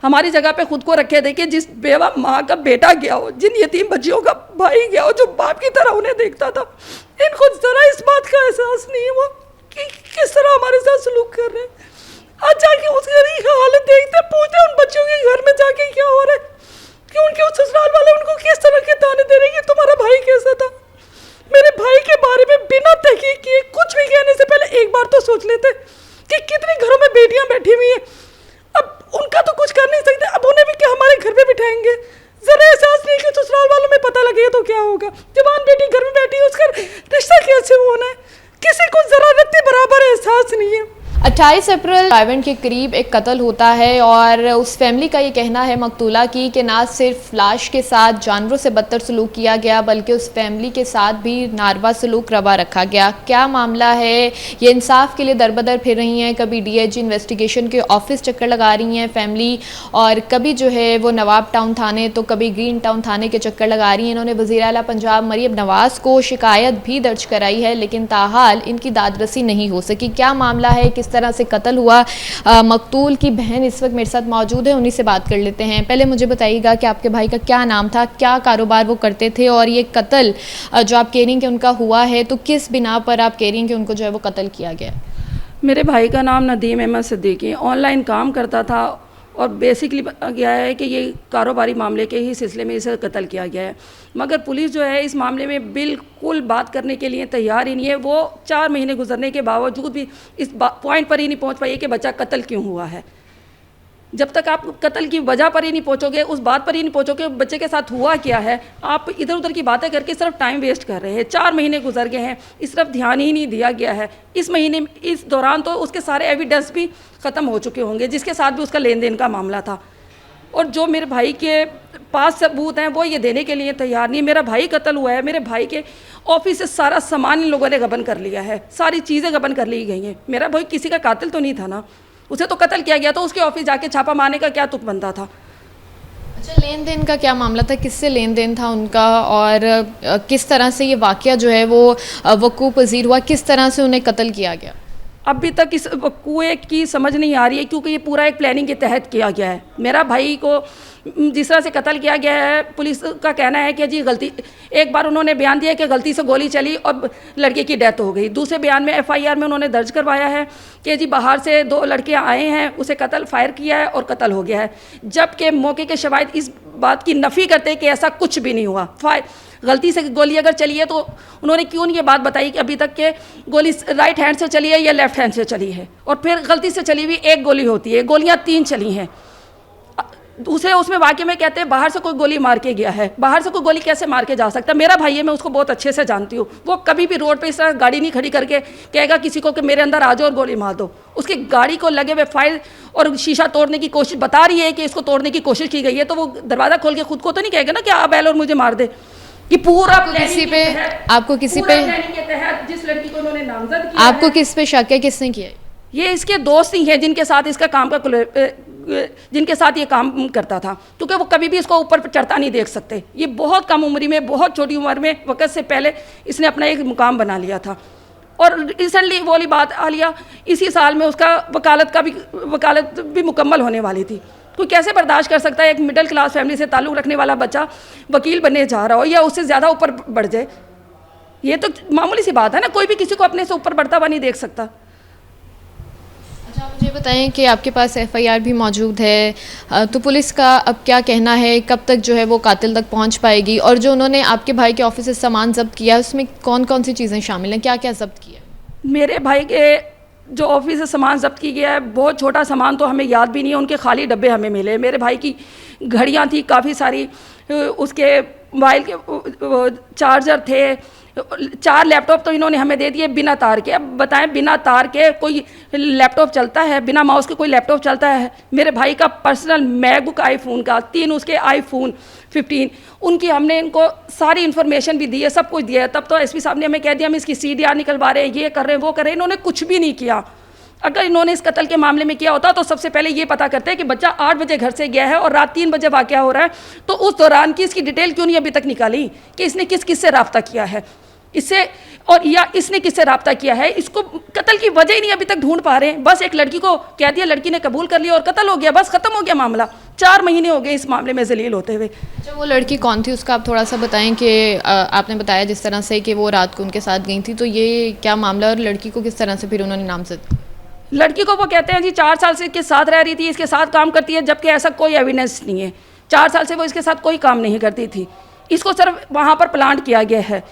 हमारी जगह पे खुद को रखे थे कि जिस बेवा माँ का बेटा गया हो, जिन यतीम बच्चियों का भाई गया हो जो बाप की तरह उन्हें देखता था, इनको जरा इस बात का एहसास नहीं है वो कि किस तरह हमारे साथ सलूक कर रहे हैं। आज जाके उस घर की हालत देखते पूछते उन बच्चों के घर में जाके क्या हो रहा है कि उनके उस ससुराल वाले उनको किस तरह के ताने दे रहे हैं कि तुम्हारा भाई कैसा था। मेरे भाई के बारे में बिना तहकीक किए कुछ भी कहने से पहले एक बार तो सोच लेते कि कितने घरों में बेटियां बैठी हुई हैं, अब उनका तो कुछ कर नहीं सकते, अब उन्हें भी क्या हमारे घर पे बिठाएंगे। जरा एहसास नहीं कि ससुराल वालों में पता लगे तो क्या होगा। जवान बेटी घर में बैठी है, उसका रिश्ता कैसे होना है, किसी को जरा रत्ती बराबर एहसास नहीं है। 28 अप्रैल रायवन के करीब एक कत्ल होता है और उस फैमिली का ये कहना है मकतूला की कि ना सिर्फ लाश के साथ जानवरों से बदतर सलूक किया गया बल्कि उस फैमिली के साथ भी नारवा सलूक रवा रखा गया। क्या मामला है, ये इंसाफ के लिए दरबदर फिर रही हैं। कभी डीआईजी इन्वेस्टिगेशन के ऑफिस चक्कर लगा रही हैं फैमिली, और कभी जो है वो नवाब टाउन थाने तो कभी ग्रीन टाउन थाने के चक्कर लगा रही हैं। इन्होंने वज़ीर आला पंजाब मरीम नवाज़ को शिकायत भी दर्ज कराई है, लेकिन ताहाल इनकी दादरसी नहीं हो सकी। क्या मामला है, किस तरह से कत्ल हुआ, मकतूल की बहन इस वक्त मेरे साथ मौजूद है, उन्हीं से बात कर लेते हैं। पहले मुझे बताइएगा कि आपके भाई का क्या नाम था, क्या कारोबार वो करते थे, और ये कत्ल जो आप कह रही हैं कि उनका हुआ है तो किस बिना पर आप कह रही हैं कि उनको जो है वो कत्ल किया गया। मेरे भाई का नाम नदीम अहमद सिद्दीकी, ऑनलाइन काम करता था और बेसिकली गया है कि ये कारोबारी मामले के ही सिलसिले में इसे कत्ल किया गया है। मगर पुलिस जो है इस मामले में बिल्कुल बात करने के लिए तैयार ही नहीं है। वो 4 महीने गुजरने के बावजूद भी इस पॉइंट पर ही नहीं पहुंच पाई कि बच्चा कत्ल क्यों हुआ है। जब तक आप कत्ल की वजह पर ही नहीं पहुंचोगे, उस बात पर ही नहीं पहुंचोगे बच्चे के साथ हुआ क्या है, आप इधर उधर की बातें करके सिर्फ टाइम वेस्ट कर रहे हैं। 4 महीने गुजर गए हैं, इस तरफ ध्यान ही नहीं दिया गया है। इस दौरान तो उसके सारे एविडेंस भी ख़त्म हो चुके होंगे जिसके साथ भी उसका लेन देन का मामला था, और जो मेरे भाई के पास सबूत हैं वो ये देने के लिए तैयार नहीं। मेरा भाई कत्ल हुआ है, मेरे भाई के ऑफिस से सारा सामान इन लोगों ने गबन कर लिया है, सारी चीज़ें गबन कर ली गई हैं। मेरा भाई किसी का कातिल तो नहीं था ना, उसे तो कत्ल किया गया, तो उसके ऑफिस जाके छापा मारने का क्या तुक बनता था। अच्छा, लेन देन का क्या मामला था, किससे लेन देन था उनका, और किस तरह से ये वाक़या जो है वो वक़ूफ़ पज़ीर हुआ, किस तरह से उन्हें कत्ल किया गया। अभी तक इस कुएं की समझ नहीं आ रही है क्योंकि ये पूरा एक प्लानिंग के तहत किया गया है। मेरा भाई को जिस तरह से कत्ल किया गया है, पुलिस का कहना है कि जी गलती, एक बार उन्होंने बयान दिया कि गलती से गोली चली और लड़के की डेथ हो गई। दूसरे बयान में एफआईआर में उन्होंने दर्ज करवाया है कि जी बाहर से 2 लड़के आए हैं, उसे कत्ल फायर किया है और कत्ल हो गया है, जबकि मौके के शवाहिद इस बात की नफ़ी करते हैं कि ऐसा कुछ भी नहीं हुआ। गलती से गोली अगर चली है तो उन्होंने क्यों नहीं ये बात बताई कि अभी तक के गोली राइट हैंड से चली है या लेफ्ट हैंड से चली है, और फिर गलती से चली हुई 1 गोली होती है, गोलियां 3 चली हैं। दूसरे उसमें वाकई में कहते हैं बाहर से कोई गोली मार के गया है। बाहर से कोई गोली कैसे मार के जा सकता है। मेरा भाई है, मैं उसको बहुत अच्छे से जानती हूँ, वो कभी भी रोड पे इस तरह गाड़ी नहीं खड़ी करके कहेगा किसी को कि मेरे अंदर आ जाओ और गोली मार दो। उसकी गाड़ी को लगे हुए फायर और शीशा तोड़ने की कोशिश बता रही है कि इसको तोड़ने की कोशिश की गई है, तो वो दरवाज़ा खोल के खुद को तो नहीं कहेगा ना कि आप बैल और मुझे मार दे। कि पूरा आपको किस पे शक है, किसने किया? ये इसके दोस्त ही हैं जिनके साथ इसका काम का जिनके साथ ये काम करता था, क्योंकि वो कभी भी इसको ऊपर चढ़ता नहीं देख सकते। ये बहुत कम उम्र में, बहुत छोटी उम्र में, वक्त से पहले इसने अपना एक मुकाम बना लिया था। और रिसेंटली वो वाली बात आ लिया, इसी साल में उसका वकालत भी मुकम्मल होने वाली थी। कोई कैसे बर्दाश्त कर सकता है एक मिडिल क्लास फैमिली से ताल्लुक़ रखने वाला बच्चा वकील बनने जा रहा हो या उससे ज़्यादा ऊपर बढ़ जाए। ये तो मामूली सी बात है ना, कोई भी किसी को अपने से ऊपर बढ़ता हुआ नहीं देख सकता। अच्छा, मुझे बताएं कि आपके पास एफआईआर भी मौजूद है, तो पुलिस का अब क्या कहना है, कब तक जो है वो कातिल तक पहुंच पाएगी, और जो उन्होंने आपके भाई के ऑफिस से सामान जब्त किया उसमें कौन कौन सी चीज़ें शामिल हैं, क्या क्या जब्त किया? मेरे भाई के जो ऑफिस से सामान जब्त की गया है, बहुत छोटा सामान तो हमें याद भी नहीं है, उनके खाली डब्बे हमें मिले। मेरे भाई की घड़ियां थी काफ़ी सारी, उसके मोबाइल के चार्जर थे, 4 लैपटॉप तो इन्होंने हमें दे दिए बिना तार के। अब बताएं, बिना तार के कोई लैपटॉप चलता है, बिना माउस के कोई लैपटॉप चलता है? मेरे भाई का पर्सनल मैकबुक आईफोन का, 3 उसके आईफोन 15, उनकी हमने इनको सारी इन्फॉर्मेशन भी दी है, सब कुछ दिया है। तब तो एसपी साहब ने हमें कह दिया हम इसकी CDR निकलवा रहे हैं, ये कर रहे हैं, वो कर रहे हैं। इन्होंने कुछ भी नहीं किया। अगर इन्होंने इस कत्ल के मामले में किया होता तो सबसे पहले ये पता करते हैं कि बच्चा 8 बजे घर से गया है और रात 3 बजे वाक़या हो रहा है, तो उस दौरान की इसकी डिटेल क्यों नहीं अभी तक निकाली कि इसने किस किस से रब्ता किया है इससे, और या इसने किससे रब्ता किया है। इसको कत्ल की वजह ही नहीं अभी तक ढूंढ पा रहे हैं। बस एक लड़की को कह दिया, लड़की ने कबूल कर लिया और कत्ल हो गया, बस ख़त्म हो गया मामला। 4 महीने हो गए इस मामले में जलील होते हुए। अच्छा, वो लड़की कौन थी उसका आप थोड़ा सा बताएं कि आपने बताया जिस तरह से कि वो रात को उनके साथ गई थी, तो ये क्या मामला और लड़की को किस तरह से फिर उन्होंने नामजद? लड़की को वो कहते हैं जी 4 साल से इसके साथ रह रही थी, इसके साथ काम करती है, जबकि ऐसा कोई एविडेंस नहीं है। 4 साल से वो इसके साथ कोई काम नहीं करती थी, इसको सिर्फ वहाँ पर प्लांट किया गया है।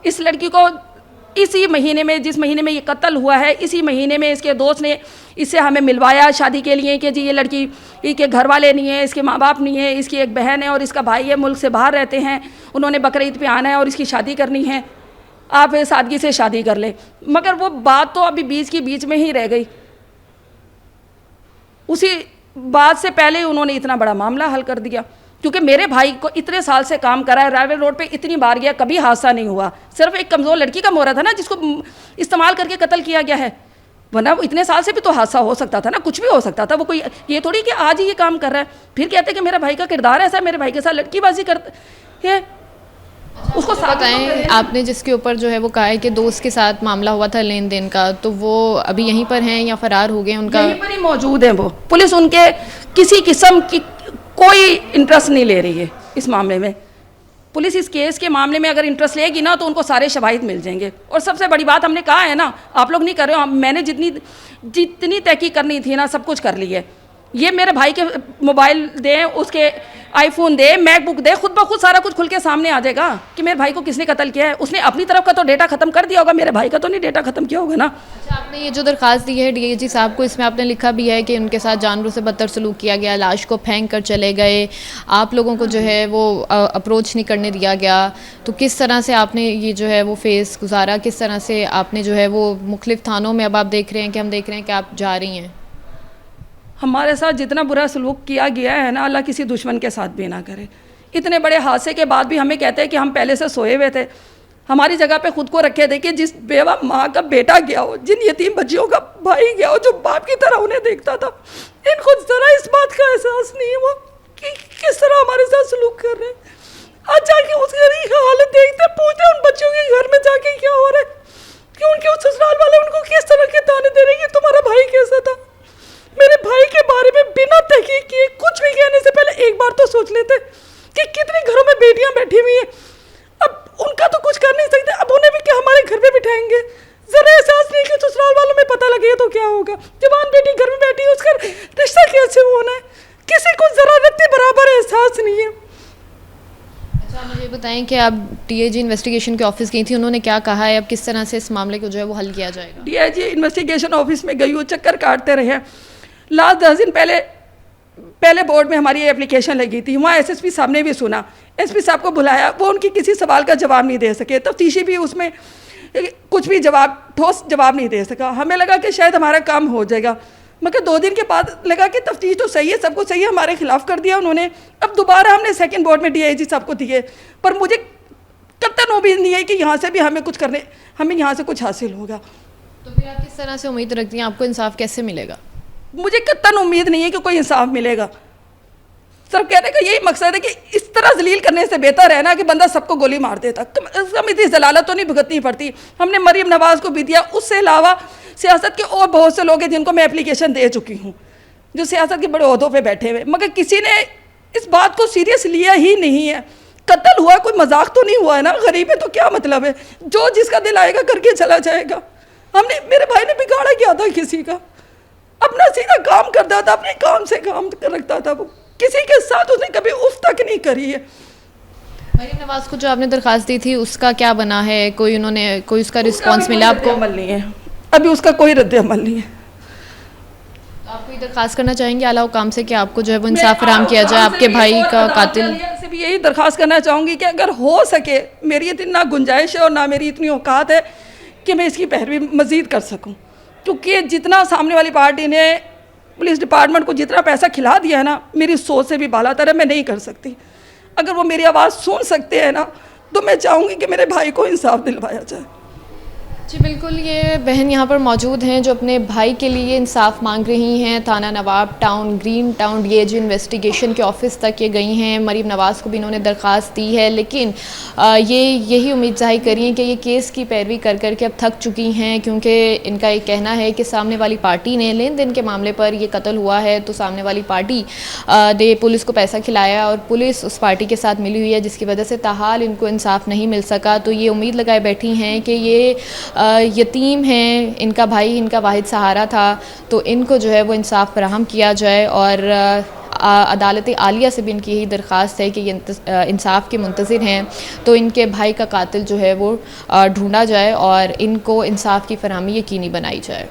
इस लड़की को इसी महीने में, जिस महीने में ये कत्ल हुआ है, इसी महीने में इसके दोस्त ने इससे हमें मिलवाया शादी के लिए कि जी ये लड़की के घर वाले नहीं है, इसके माँ बाप नहीं है, इसकी एक बहन है और इसका भाई है, मुल्क से बाहर रहते हैं, उन्होंने बकरीद पे आना है और इसकी शादी करनी है, आप सादगी से शादी कर ले। मगर वो बात तो अभी बीच में ही रह गई। उसी बात से पहले ही उन्होंने इतना बड़ा मामला हल कर दिया, क्योंकि मेरे भाई को इतने साल से काम करा है, रायवेल रोड पे इतनी बार गया, कभी हादसा नहीं हुआ। सिर्फ एक कमज़ोर लड़की का मोहरा था ना जिसको इस्तेमाल करके कत्ल किया गया है, वरना वो इतने साल से भी तो हादसा हो सकता था ना, कुछ भी हो सकता था। वो कोई ये थोड़ी कि आज ही ये काम कर रहा है फिर कहते कि मेरे भाई का किरदार ऐसा है, मेरे भाई के साथ लड़कीबाजी करते है। उसको बताएं, आपने जिसके ऊपर जो है वो कहा है कि दोस्त के साथ मामला हुआ था लेन देन का, तो वो अभी यहीं पर हैं या फरार हो गए? उनका यहीं पर ही मौजूद है वो। पुलिस उनके किसी किस्म की कोई इंटरेस्ट नहीं ले रही है इस मामले में। पुलिस इस केस के मामले में अगर इंटरेस्ट लेगी ना तो उनको सारे शवाहिद मिल जाएंगे। और सबसे बड़ी बात हमने कहा है ना, आप लोग नहीं कर रहे हो, मैंने जितनी तहकीक करनी थी ना सब कुछ कर ली है। ये मेरे भाई के मोबाइल दें, उसके आईफोन दे, मैकबुक दे, खुद ब खुद सारा कुछ खुल के सामने आ जाएगा कि मेरे भाई को किसने कत्ल किया है। उसने अपनी तरफ का तो डेटा ख़त्म कर दिया होगा, मेरे भाई का तो नहीं डेटा ख़त्म किया होगा ना। अच्छा, आपने ये जो दरख्वास्त दी है डीआईजी साहब को, इसमें आपने लिखा भी है कि उनके साथ जानवरों से बदतर सलूक किया गया, लाश को फेंक कर चले गए, आप लोगों को जो है वो अप्रोच नहीं करने दिया गया। तो किस तरह से आपने ये जो है वो फेस गुजारा, किस तरह से आपने जो है वो मुख्तलिफ थानों में, अब आप देख रहे हैं कि हम देख रहे हैं कि आप जा रही हैं। हमारे साथ जितना बुरा सलूक किया गया है ना, अल्लाह किसी दुश्मन के साथ भी ना करे। इतने बड़े हादसे के बाद भी हमें कहते हैं कि हम पहले से सोए हुए थे। हमारी जगह पे खुद को रखे, देखिए जिस बेवा माँ का बेटा गया हो, जिन यतीम बच्चियों का भाई गया हो जो बाप की तरह उन्हें देखता था, इनको ज़रा इस बात का एहसास नहीं है वो कि किस तरह हमारे साथ सलूक कर रहे हैं। आज जाके उसकी हालत देखते, पूछते उन बच्चों के घर में जाके क्या हो रहा है कि उनके उस ससुराल वाले उनको किस तरह के ताने दे रहे हैं कि तुम्हारा भाई कैसा था। मेरे भाई के बारे में बिना तहकीक किए कुछ भी कहने से पहले एक बार तो सोच लेते कि कितने घरों में बेटियां बैठी हुई हैं। अब उनका तो कुछ कर नहीं सकते, अब उन्हें भी क्या हमारे घर पे बिठाएंगे। जरा एहसास नहीं कि ससुराल वालों में पता लगे तो क्या होगा। जवान बेटी घर में बैठी है, उसका रिश्ता कैसे होना है, किसी को जरा रत्ती बराबर एहसास नहीं है। अच्छा, मुझे बताएं कि आप डीआईजी इन्वेस्टिगेशन के ऑफिस गई थी, उन्होंने क्या कहा है, अब किस तरह से इस मामले को जो है वो हल किया जाएगा? डीआईजी इन्वेस्टिगेशन ऑफिस में गई हूँ, चक्कर काटते रहे। लास्ट 10 दिन पहले बोर्ड में हमारी एप्लीकेशन लगी थी, वहाँ एसएसपी साहब ने भी सुना, एसपी साहब को बुलाया, वो उनकी किसी सवाल का जवाब नहीं दे सके। तफ्तीशी भी उसमें कुछ भी ठोस जवाब नहीं दे सका। हमें लगा कि शायद हमारा काम हो जाएगा, मगर 2 दिन के बाद लगा कि तफ्तीश तो सही है, सब कुछ सही है, हमारे खिलाफ कर दिया उन्होंने। अब दोबारा हमने सेकंड बोर्ड में डीआईजी साहब को दिए, पर मुझे कतई उम्मीद नहीं है कि यहाँ से भी हमें यहाँ से कुछ हासिल होगा। तो फिर आप किस तरह से उम्मीद रखती हैं, आपको इंसाफ कैसे मिलेगा? मुझे कतई उम्मीद नहीं है कि कोई इंसाफ मिलेगा। सिर्फ कहने का यही मकसद है कि इस तरह जलील करने से बेहतर है ना कि बंदा सबको गोली मार देता। कम इतनी जलालत तो नहीं भुगतनी पड़ती। हमने मरीम नवाज़ को भी दिया, उससे अलावा सियासत के और बहुत से लोग हैं जिनको मैं एप्लीकेशन दे चुकी हूँ, जो सियासत के बड़े ओहदों पे बैठे हुए, मगर किसी ने इस बात को सीरियस लिया ही नहीं है। कत्ल हुआ, कोई मजाक तो नहीं हुआ है ना, गरीब है तो क्या मतलब है, जो जिसका दिल आएगा करके चला जाएगा। मेरे भाई ने बिगाड़ा क्या था किसी का, अपना सीधा काम करता था, अपने काम से काम रखता था, वो किसी के साथ उसने कभी उफ तक नहीं करी है। मरीम नवाज़ को जो आपने दरख्वास्त दी थी उसका क्या बना है, कोई उसका रिस्पांस मिला आपको? अमल नहीं है, अभी उसका कोई रद्द अमल नहीं है। आप कोई दरख्वास्त करना चाहेंगे आला हुकाम से कि आपको जो है वो इंसाफ फराहम किया जाए, आपके भाई का कातिल से भी यही दरख्वास्त करना चाहूँगी कि अगर हो सके, मेरी इतनी ना गुंजाइश है और ना मेरी इतनी औकात है कि मैं इसकी पैरवी मज़ीद कर सकूँ, क्योंकि जितना सामने वाली पार्टी ने पुलिस डिपार्टमेंट को जितना पैसा खिला दिया है ना, मेरी सोच से भी बालातर है, मैं नहीं कर सकती। अगर वो मेरी आवाज़ सुन सकते हैं ना तो मैं चाहूँगी कि मेरे भाई को इंसाफ दिलवाया जाए। जी बिल्कुल, ये बहन यहाँ पर मौजूद हैं जो अपने भाई के लिए इंसाफ मांग रही हैं। थाना नवाब टाउन, ग्रीन टाउन, ये जो इन्वेस्टिगेशन के ऑफिस तक ये गई हैं। मरीम नवाज़ को भी इन्होंने दरख्वास्त दी है, लेकिन ये यही उम्मीद ज़ाहिर करी है कि ये केस की पैरवी कर कर के अब थक चुकी हैं, क्योंकि इनका ये कहना है कि सामने वाली पार्टी ने लेन देन के मामले पर ये कत्ल हुआ है, तो सामने वाली पार्टी ने पुलिस को पैसा खिलाया और पुलिस उस पार्टी के साथ मिली हुई है, जिसकी वजह से ताहाल इनको इंसाफ नहीं मिल सका। तो ये उम्मीद लगाए बैठी हैं कि ये यतीम हैं, इनका भाई इनका वाहिद सहारा था, तो इनको जो है वो इंसाफ फराहम किया जाए। और अदालत आलिया से भी इनकी यही दरख्वास्त है कि ये इंसाफ के मुंतज़िर हैं, तो इनके भाई का कातिल जो है वो ढूंढा जाए और इनको इंसाफ की फरहमी यकीनी बनाई जाए।